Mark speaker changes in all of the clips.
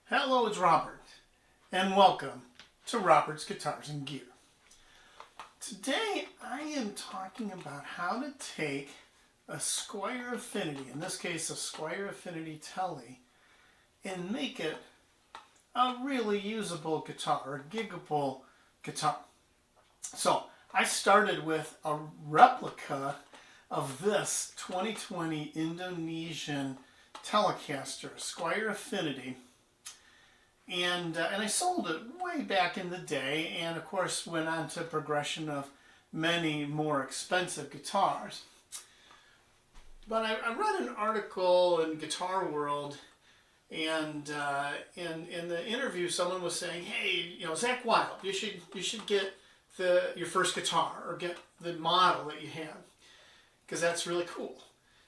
Speaker 1: Hello, it's Robert, and welcome to Robert's Guitars and Gear. Today I am talking about how to take a Squier Affinity, in this case a Squier Affinity Tele, and make it a really usable guitar, or a giggable guitar. So I started with a replica of this 2020 Indonesian Telecaster, Squier Affinity. And I sold it way back in the day, and of course went on to progression of many more expensive guitars. But I read an article in Guitar World, and in the interview, someone was saying, "Hey, Zach Wild, you should get your first guitar, or get the model that you have, because that's really cool."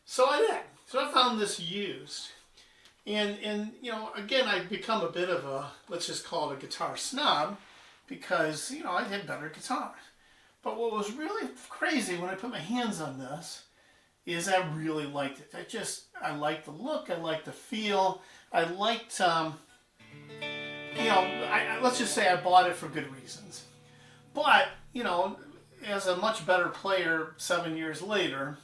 Speaker 1: So I did. So I found this used. And again, I've become a bit of a, let's just call it a guitar snob, because, I had better guitars. But what was really crazy when I put my hands on this is I really liked it. I liked the look, I liked the feel, I liked, let's just say I bought it for good reasons. But, as a much better player 7 years later,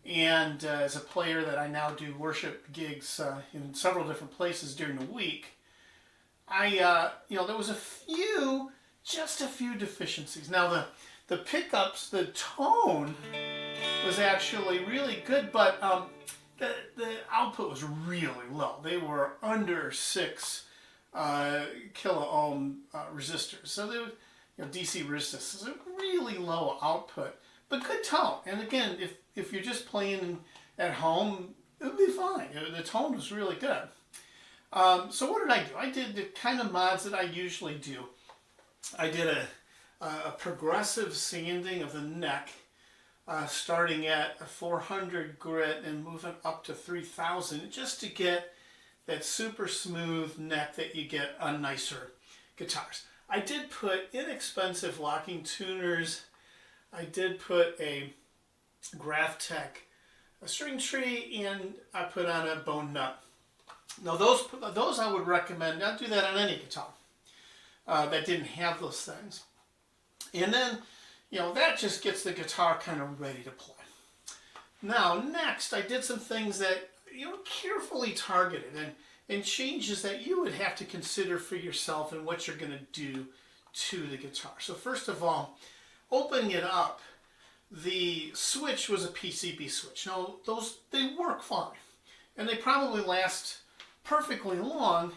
Speaker 1: and as a player that I now do worship gigs in several different places during the week, there was just a few deficiencies. Now the pickups, the tone was actually really good, but the output was really low. They were under 6 kilo ohm resistors, so they were DC resistors, so really low output, but good tone. And again, if you're just playing at home, it would be fine. The tone was really good. So what did I do? I did the kind of mods that I usually do. I did a progressive sanding of the neck, starting at a 400 grit and moving up to 3000, just to get that super smooth neck that you get on nicer guitars. I did put inexpensive locking tuners. I did put a Graphtec string tree, and I put on a bone nut. Now those I would recommend. I'd do that on any guitar that didn't have those things. And then, that just gets the guitar kind of ready to play. Now next, I did some things that, carefully targeted, and changes that you would have to consider for yourself and what you're going to do to the guitar. So first of all, opening it up, the switch was a PCB switch. Now they work fine, and they probably last perfectly long,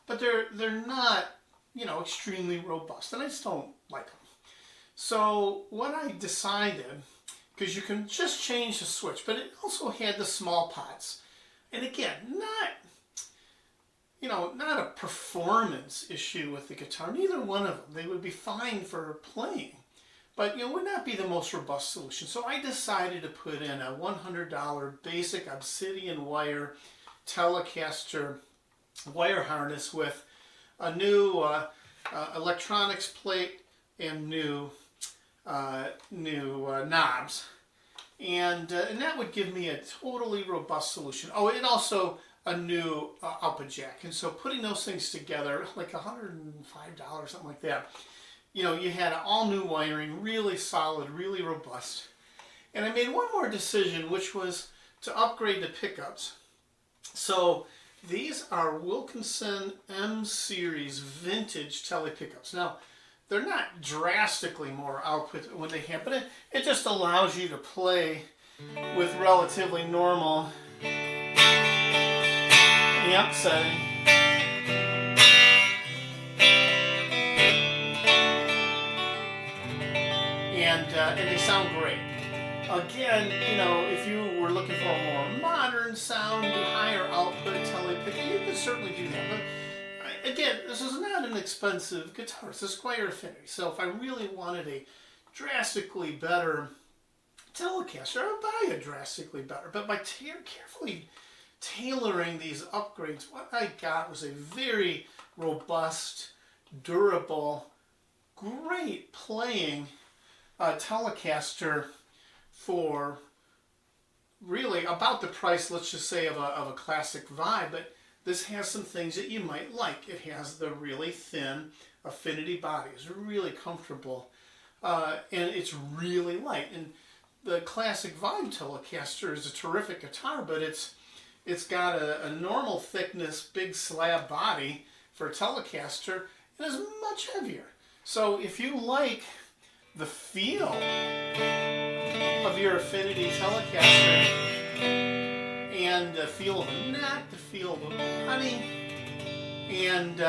Speaker 1: but they're not extremely robust, and I just don't like them. So what I decided, because you can just change the switch, but it also had the small pots, and again, not a performance issue with the guitar. Neither one of them. They would be fine for playing, but would not be the most robust solution. So I decided to put in a $100 basic Obsidian wire Telecaster wire harness with a new electronics plate and new knobs, and that would give me a totally robust solution. Oh, and also a new output jack. And so putting those things together, like $105, something like that. You had all new wiring, really solid, really robust. And I made one more decision, which was to upgrade the pickups. So these are Wilkinson M Series vintage Tele pickups. Now, they're not drastically more output when they have, but it just allows you to play with relatively normal amp setting. And they sound great. Again, if you were looking for a more modern sound, higher output Tele pickup, you could certainly do that. But again, this is not an expensive guitar. It's a Squier Affinity. So if I really wanted a drastically better Telecaster, I would buy a drastically better. But by carefully tailoring these upgrades, what I got was a very robust, durable, great playing Telecaster for really about the price, let's just say, of a classic Vibe, but this has some things that you might like. It has the really thin Affinity body. It's really comfortable, and it's really light. And the classic Vibe Telecaster is a terrific guitar, but it's got a normal thickness, big slab body for a Telecaster. It is much heavier. So if you like the feel of your Affinity Telecaster and the feel of the neck, the feel of the body, and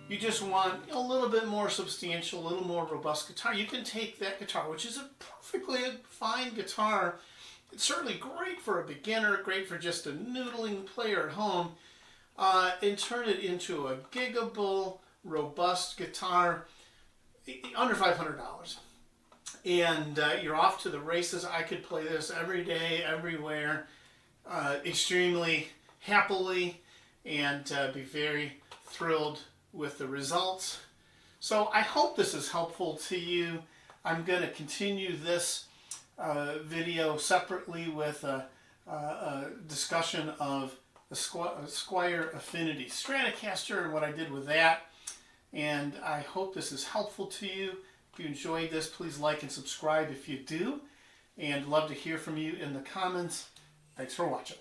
Speaker 1: you just want a little bit more substantial, a little more robust guitar, you can take that guitar, which is a perfectly fine guitar. It's certainly great for a beginner, great for just a noodling player at home, and turn it into a giggable, robust guitar under $500. And you're off to the races. I could play this every day, everywhere, extremely happily, and be very thrilled with the results. So I hope this is helpful to you. I'm going to continue this video separately with a discussion of the Squier Affinity Stratocaster and what I did with that. And I hope this is helpful to you. If you enjoyed this, please like and subscribe if you do. And love to hear from you in the comments. Thanks for watching.